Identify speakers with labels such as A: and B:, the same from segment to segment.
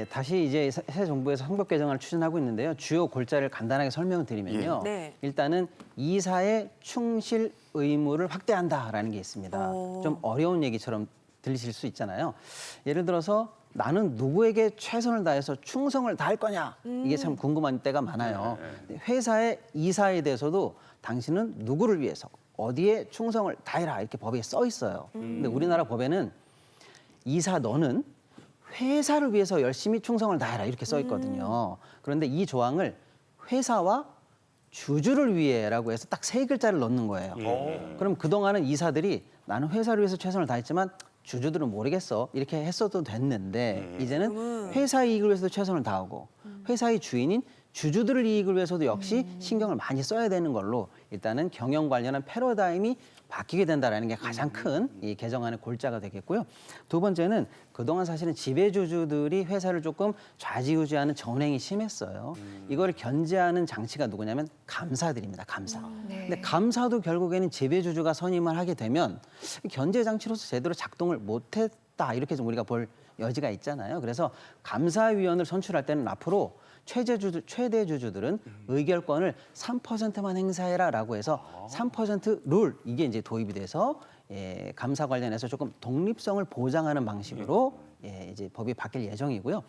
A: 다시 이제 새 정부에서 헌법 개정안을 추진하고 있는데요. 주요 골자를 간단하게 설명을 드리면요.
B: 네.
A: 일단은 이사의 충실 의무를 확대한다라는 게 있습니다. 좀 어려운 얘기처럼 들리실 수 있잖아요. 예를 들어서 나는 누구에게 최선을 다해서 충성을 다할 거냐 이게 참 궁금한 때가 많아요. 회사의 이사에 대해서도 당신은 누구를 위해서 어디에 충성을 다해라 이렇게 법에 써 있어요. 근데 우리나라 법에는 이사 너는 회사를 위해서 열심히 충성을 다해라 이렇게 써 있거든요. 그런데 이 조항을 회사와 주주를 위해라고 해서 딱 세 글자를 넣는 거예요. 그럼 그동안은 이사들이 나는 회사를 위해서 최선을 다했지만 주주들은 모르겠어 이렇게 했어도 됐는데 이제는 회사 이익을 위해서도 최선을 다하고 회사의 주인인 주주들의 이익을 위해서도 역시 신경을 많이 써야 되는 걸로 일단은 경영 관련한 패러다임이 바뀌게 된다는 게 가장 큰 이 개정안의 골자가 되겠고요. 두 번째는 그동안 사실은 지배주주들이 회사를 조금 좌지우지하는 전횡이 심했어요. 이걸 견제하는 장치가 누구냐면 감사들입니다. 감사. 근데 감사도 결국에는 지배주주가 선임을 하게 되면 견제 장치로서 제대로 작동을 못했다 이렇게 좀 우리가 볼 여지가 있잖아요. 그래서 감사위원을 선출할 때는 앞으로 최대 주주들은 의결권을 3%만 행사해라라고 해서 3% 룰 이게 이제 도입이 돼서 감사 관련해서 조금 독립성을 보장하는 방식으로 이제 법이 바뀔 예정이고요.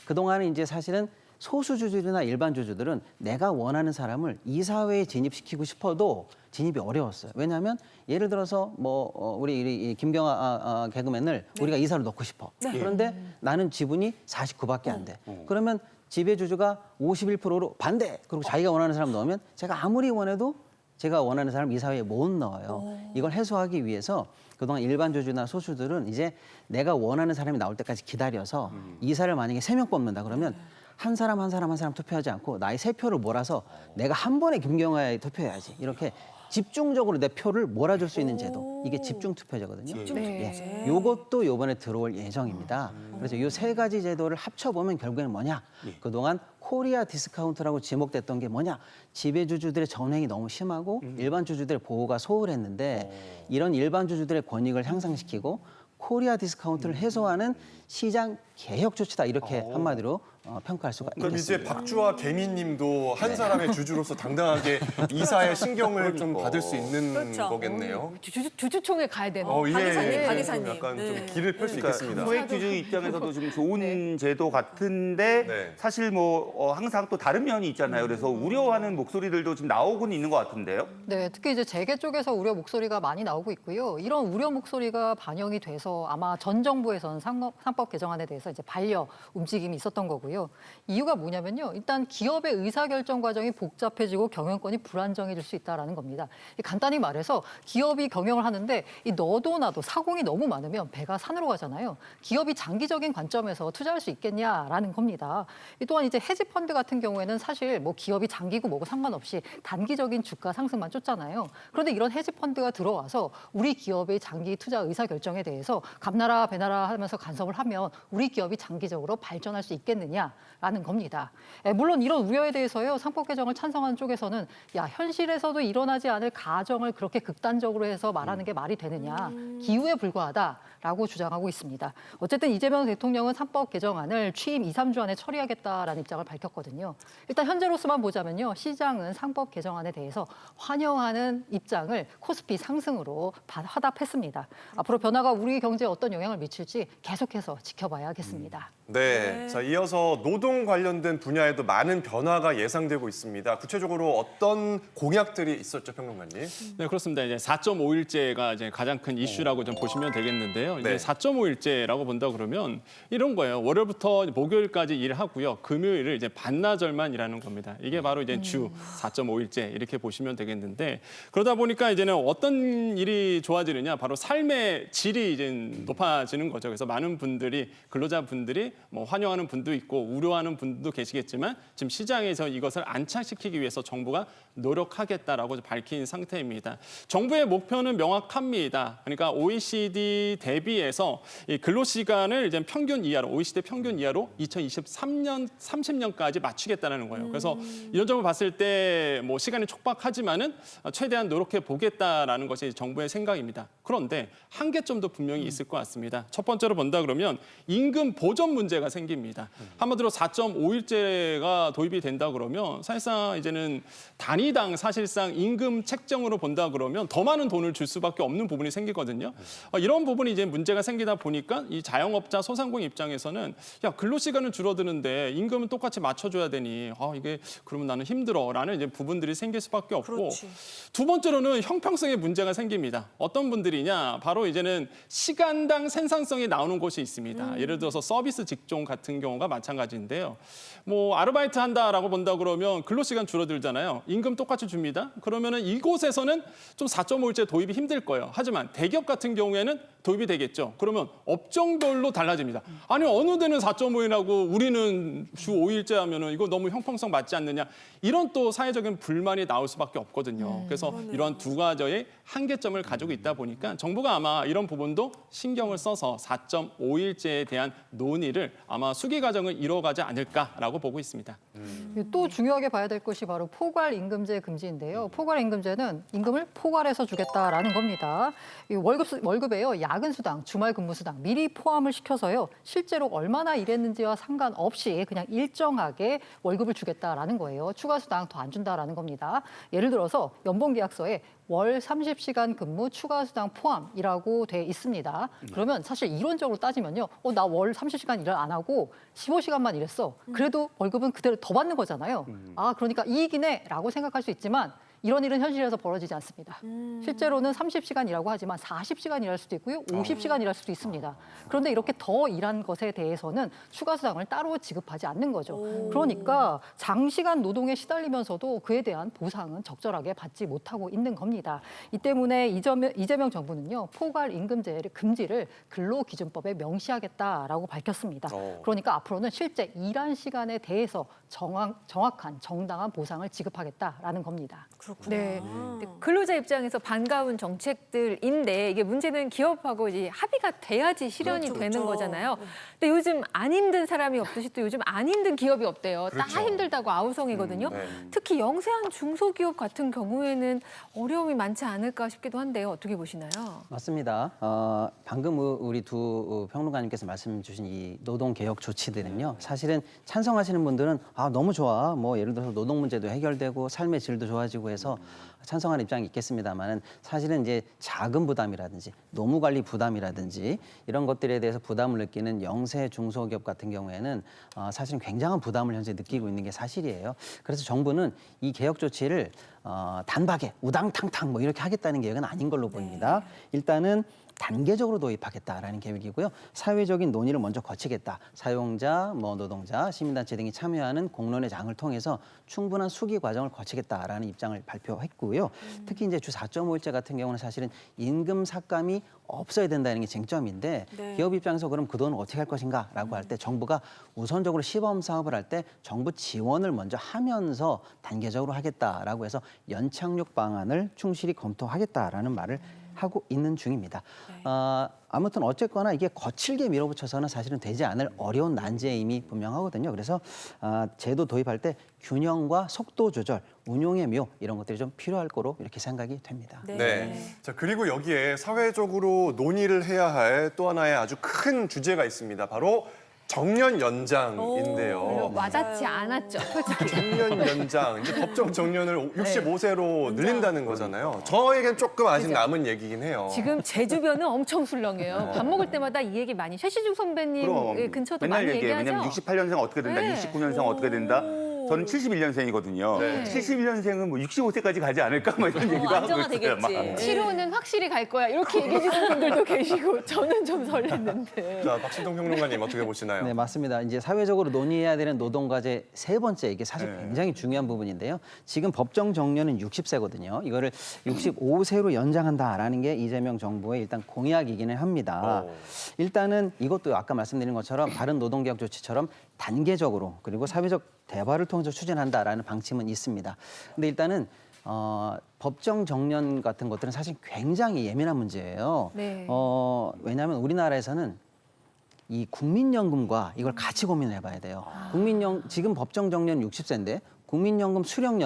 A: 그동안은 이제 사실은 소수 주주들이나 일반 주주들은 내가 원하는 사람을 이사회에 진입시키고 싶어도 진입이 어려웠어요. 왜냐하면 예를 들어서 우리 김경아 개그맨을 우리가 이사로 넣고 싶어. 그런데 나는 지분이 49밖에 안 돼. 그러면 지배주주가 51%로 반대. 그리고 자기가 원하는 사람 넣으면 제가 아무리 원해도 제가 원하는 사람 이사회에 못 넣어요. 이걸 해소하기 위해서 그동안 일반 주주나 소수들은 이제 내가 원하는 사람이 나올 때까지 기다려서 이사를 만약에 3명 뽑는다 그러면 한 사람 한 사람 한 사람 투표하지 않고 나의 3표를 몰아서 내가 한 번에 김경아에 투표해야지. 이렇게 집중적으로 내 표를 몰아줄 수 있는 제도. 이게 집중투표제거든요. 요것도 요번에 들어올 예정입니다. 그래서 이 세 가지 제도를 합쳐보면 결국에는 뭐냐. 그동안 코리아 디스카운트라고 지목됐던 게 뭐냐. 지배주주들의 전횡이 너무 심하고 일반 주주들의 보호가 소홀했는데 이런 일반 주주들의 권익을 향상시키고 코리아 디스카운트를 해소하는 시장 개혁 조치다 이렇게 한마디로 평가할 수가
C: 그럼
A: 있겠습니다.
C: 이제 박주아 개미님도 한 사람의 주주로서 당당하게 이사의 신경을 좀 받을 수 있는
B: 그렇죠.
C: 거겠네요.
D: 주주총회 가야 되는.
B: 박 이사님.
C: 약간
B: 네.
C: 좀 길을 펼 수 있겠습니다.
E: 소액 주주 입장에서도 좀 좋은 제도 같은데
C: 네.
E: 사실 항상 또 다른 면이 있잖아요. 그래서 우려하는 목소리들도 지금 나오고는 있는 것 같은데요.
D: 네, 특히 이제 재계 쪽에서 우려 목소리가 많이 나오고 있고요. 이런 우려 목소리가 반영이 돼서 아마 전 정부에서는 상법 개정안에 대해서 이제 반려 움직임이 있었던 거고요. 이유가 뭐냐면요. 일단 기업의 의사결정 과정이 복잡해지고 경영권이 불안정해질 수 있다는 겁니다. 간단히 말해서 기업이 경영을 하는데 이 너도 나도 사공이 너무 많으면 배가 산으로 가잖아요. 기업이 장기적인 관점에서 투자할 수 있겠냐라는 겁니다. 또한 이제 헤지펀드 같은 경우에는 사실 뭐 기업이 장기고 뭐고 상관없이 단기적인 주가 상승만 쫓잖아요. 그런데 이런 헤지펀드가 들어와서 우리 기업의 장기 투자 의사결정에 대해서 감나라 배나라 하면서 간섭을 하면 우리 기업이 장기적으로 발전할 수 있겠느냐라는 겁니다. 물론 이런 우려에 대해서요. 상법 개정을 찬성하는 쪽에서는 야 현실에서도 일어나지 않을 가정을 그렇게 극단적으로 해서 말하는 게 말이 되느냐. 기우에 불과하다라고 주장하고 있습니다. 어쨌든 이재명 대통령은 상법 개정안을 취임 2, 3주 안에 처리하겠다라는 입장을 밝혔거든요. 일단 현재로서만 보자면요. 시장은 상법 개정안에 대해서 환영하는 입장을 코스피 상승으로 화답했습니다. 앞으로 변화가 우리 경제에 어떤 영향을 미칠지 계속해서 지켜봐야겠습니다.
C: 네. 자, 이어서 노동 관련된 분야에도 많은 변화가 예상되고 있습니다. 구체적으로 어떤 공약들이 있었죠, 평론가님?
F: 네, 그렇습니다. 이제 4.5일제가 이제 가장 큰 이슈라고 좀 보시면 되겠는데요. 이제
C: 네.
F: 4.5일제라고 본다 그러면 이런 거예요. 월요일부터 목요일까지 일하고요. 금요일을 이제 반나절만 일하는 겁니다. 이게 바로 이제 주 4.5일제 이렇게 보시면 되겠는데 그러다 보니까 이제는 어떤 일이 좋아지느냐, 바로 삶의 질이 이제 높아지는 거죠. 그래서 많은 분들이 근로자분들이 뭐 환영하는 분도 있고 우려하는 분도 계시겠지만 지금 시장에서 이것을 안착시키기 위해서 정부가 노력하겠다라고 밝힌 상태입니다. 정부의 목표는 명확합니다. 그러니까 OECD 대비해서 이 근로시간을 이제 평균 이하로, OECD 평균 이하로 2023년, 30년까지 맞추겠다는 거예요. 그래서 이런 점을 봤을 때 뭐 시간이 촉박하지만은 최대한 노력해 보겠다라는 것이 정부의 생각입니다. 그런데 한계점도 분명히 있을 것 같습니다. 첫 번째로 본다 그러면 임금 보전 문제. 문제가 생깁니다. 한마디로 4.5일제가 도입이 된다 그러면 사실상 이제는 단위당 사실상 임금 책정으로 본다 그러면 더 많은 돈을 줄 수밖에 없는 부분이 생기거든요. 이런 부분이 이제 문제가 생기다 보니까 이 자영업자 소상공인 입장에서는 야, 근로시간은 줄어드는데 임금은 똑같이 맞춰줘야 되니 이게 그러면 나는 힘들어라는 이제 부분들이 생길 수밖에 없고
B: 그렇지.
F: 두 번째로는 형평성의 문제가 생깁니다. 어떤 분들이냐 바로 이제는 시간당 생산성이 나오는 곳이 있습니다. 예를 들어서 서비스 직종 같은 경우가 마찬가지인데요. 뭐 아르바이트 한다라고 본다 그러면 근로시간 줄어들잖아요. 임금 똑같이 줍니다. 그러면은 이곳에서는 좀 4.5일제 도입이 힘들 거예요. 하지만 대기업 같은 경우에는 도입이 되겠죠. 그러면 업종별로 달라집니다. 아니 어느 데는 4.5일하고 우리는 주 5일제 하면은 이거 너무 형평성 맞지 않느냐. 이런 또 사회적인 불만이 나올 수밖에 없거든요. 그래서 이런 두 가지의 한계점을 가지고 있다 보니까 정부가 아마 이런 부분도 신경을 써서 4.5일제에 대한 논의를 아마 수기 과정을 이뤄가지 않을까라고 보고 있습니다.
D: 또 중요하게 봐야 될 것이 바로 포괄임금제 금지인데요. 포괄임금제는 임금을 포괄해서 주겠다라는 겁니다. 이 월급에요, 야근수당, 주말근무수당 미리 포함을 시켜서요. 실제로 얼마나 일했는지와 상관없이 그냥 일정하게 월급을 주겠다라는 거예요. 추가수당 더 안 준다라는 겁니다. 예를 들어서 연봉계약서에 월 30시간 근무 추가수당 포함이라고 돼 있습니다. 그러면 사실 이론적으로 따지면요. 나 월 30시간 일을 안 하고 15시간만 일했어. 그래도 월급은 그대로 더 받는 거잖아요. 그러니까 이익이네라고 생각할 수 있지만 이런 일은 현실에서 벌어지지 않습니다. 실제로는 30시간 일하고 하지만 40시간 일할 수도 있고요. 50시간 일할 수도 있습니다. 그런데 이렇게 더 일한 것에 대해서는 추가 수당을 따로 지급하지 않는 거죠. 그러니까 장시간 노동에 시달리면서도 그에 대한 보상은 적절하게 받지 못하고 있는 겁니다. 이 때문에 이재명 정부는요. 포괄 임금제 금지를 근로기준법에 명시하겠다라고 밝혔습니다. 그러니까 앞으로는 실제 일한 시간에 대해서 정확한 정당한 보상을 지급하겠다라는 겁니다.
B: 그렇구나.
G: 네. 근데 근로자 입장에서 반가운 정책들인데 이게 문제는 기업하고 이제 합의가 돼야지 실현이
B: 그렇죠,
G: 되는
B: 그렇죠.
G: 거잖아요. 근데 요즘 안 힘든 사람이 없듯이 또 요즘 안 힘든 기업이 없대요.
C: 그렇죠.
G: 다 힘들다고 아우성이거든요.
C: 네.
G: 특히 영세한 중소기업 같은 경우에는 어려움이 많지 않을까 싶기도 한데요. 어떻게 보시나요?
A: 맞습니다. 방금 우리 두 평론가님께서 말씀 주신 이 노동개혁 조치들은요. 사실은 찬성하시는 분들은 너무 좋아. 뭐 예를 들어서 노동 문제도 해결되고 삶의 질도 좋아지고 해서 찬성하는 입장이 있겠습니다만은 사실은 이제 자금 부담이라든지 노무 관리 부담이라든지 이런 것들에 대해서 부담을 느끼는 영세 중소기업 같은 경우에는 사실은 굉장한 부담을 현재 느끼고 있는 게 사실이에요. 그래서 정부는 이 개혁 조치를 단박에 우당탕탕 뭐 이렇게 하겠다는 계획은 아닌 걸로 보입니다. 일단은 단계적으로 도입하겠다라는 계획이고요. 사회적인 논의를 먼저 거치겠다. 사용자, 노동자, 시민단체 등이 참여하는 공론의 장을 통해서 충분한 수기 과정을 거치겠다라는 입장을 발표했고요. 특히 이제 주 4.5일제 같은 경우는 사실은 임금 삭감이 없어야 된다는 게 쟁점인데
B: 네.
A: 기업 입장에서 그럼 그 돈을 어떻게 할 것인가라고 할 때 정부가 우선적으로 시범 사업을 할 때 정부 지원을 먼저 하면서 단계적으로 하겠다라고 해서 연착륙 방안을 충실히 검토하겠다라는 말을 하고 있는 중입니다. 아무튼 어쨌거나 이게 거칠게 밀어붙여서는 사실은 되지 않을 어려운 난제임이 분명하거든요. 그래서 제도 도입할 때 균형과 속도 조절, 운용의 묘 이런 것들이 좀 필요할 거로 이렇게 생각이 됩니다.
C: 네. 자, 그리고 여기에 사회적으로 논의를 해야 할 또 하나의 아주 큰 주제가 있습니다. 바로 정년 연장인데요.
G: 와닿지 않았죠.
C: 정년 연장, 이제 법정 정년을 65세로 늘린다는 거잖아요. 저에겐 조금 아직 남은 얘기긴 해요.
G: 지금 제 주변은 엄청 술렁해요. 밥 먹을 때마다 이 얘기 많이 최시중 선배님
E: 그럼
G: 근처도
E: 맨날
G: 많이
E: 얘기해요.
G: 얘기하죠.
E: 왜냐면 68년생 어떻게 된다,
G: 네.
E: 69년생 어떻게 된다. 저는 71년생이거든요.
C: 네.
E: 71년생은 뭐 65세까지 가지 않을까 뭐 이런 얘기도 하고 있어요.
B: 안정화되겠지.
G: 치료는 확실히 갈 거야. 이렇게 얘기해 주는 분들도 계시고 저는 좀 설렜는데.
C: 자, 박신동 평론가님 어떻게 보시나요?
A: 네, 맞습니다. 이제 사회적으로 논의해야 되는 노동과제 세 번째 이게 사실
E: 네.
A: 굉장히 중요한 부분인데요. 지금 법정 정년은 60세거든요. 이거를 65세로 연장한다라는 게 이재명 정부의 일단 공약이기는 합니다. 일단은 이것도 아까 말씀드린 것처럼 다른 노동개혁 조치처럼 단계적으로 그리고 사회적 대화를 통해서 추진한다라는 방침은 있습니다. 근데 일단은 법정 정년 같은 것들은 사실 굉장히 예민한 문제예요.
G: 네.
A: 왜냐하면 우리나라에서는 이 국민연금과 이걸 같이 고민을 해봐야 돼요. 지금 법정 정년 60세인데 국민연금 수령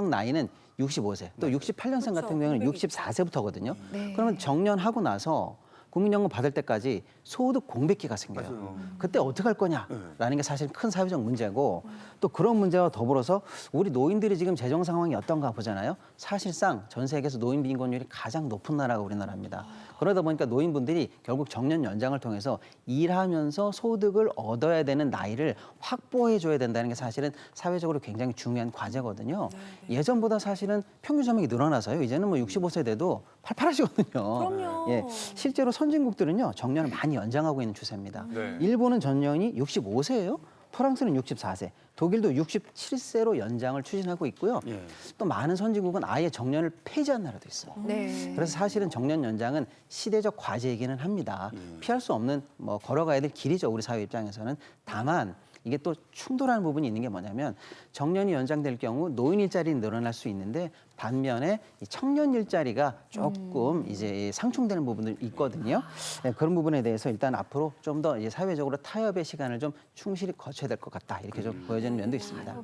A: 나이는 65세, 또 68년생 같은 경우는 64세부터거든요.
G: 네.
A: 그러면 정년하고 나서 국민연금 받을 때까지 소득 공백기가 생겨요.
E: 맞아요.
A: 그때 어떻게 할 거냐라는 게 사실 큰 사회적 문제고 또 그런 문제와 더불어서 우리 노인들이 지금 재정 상황이 어떤가 보잖아요. 사실상 전 세계에서 노인 빈곤율이 가장 높은 나라가 우리나라입니다. 그러다 보니까 노인분들이 결국 정년 연장을 통해서 일하면서 소득을 얻어야 되는 나이를 확보해 줘야 된다는 게 사실은 사회적으로 굉장히 중요한 과제거든요. 예전보다 사실은 평균寿命이 늘어나서요. 이제는 뭐 65세 돼도 팔팔하시거든요.
G: 그럼요.
A: 예, 실제로 선진국들은요 정년을 많이 연장하고 있는 추세입니다.
C: 네.
A: 일본은 전년이 65세예요. 프랑스는 64세, 독일도 67세로 연장을 추진하고 있고요.
E: 예.
A: 또 많은 선진국은 아예 정년을 폐지한 나라도 있어요.
G: 네.
A: 그래서 사실은 정년 연장은 시대적 과제이기는 합니다. 피할 수 없는 뭐 걸어가야 될 길이죠. 우리 사회 입장에서는. 다만 이게 또 충돌하는 부분이 있는 게 뭐냐면 정년이 연장될 경우 노인 일자리는 늘어날 수 있는데 반면에 이 청년 일자리가 조금 이제 상충되는 부분도 있거든요. 네, 그런 부분에 대해서 일단 앞으로 좀 더 사회적으로 타협의 시간을 좀 충실히 거쳐야 될 것 같다. 이렇게 좀 보여지는 면도 있습니다.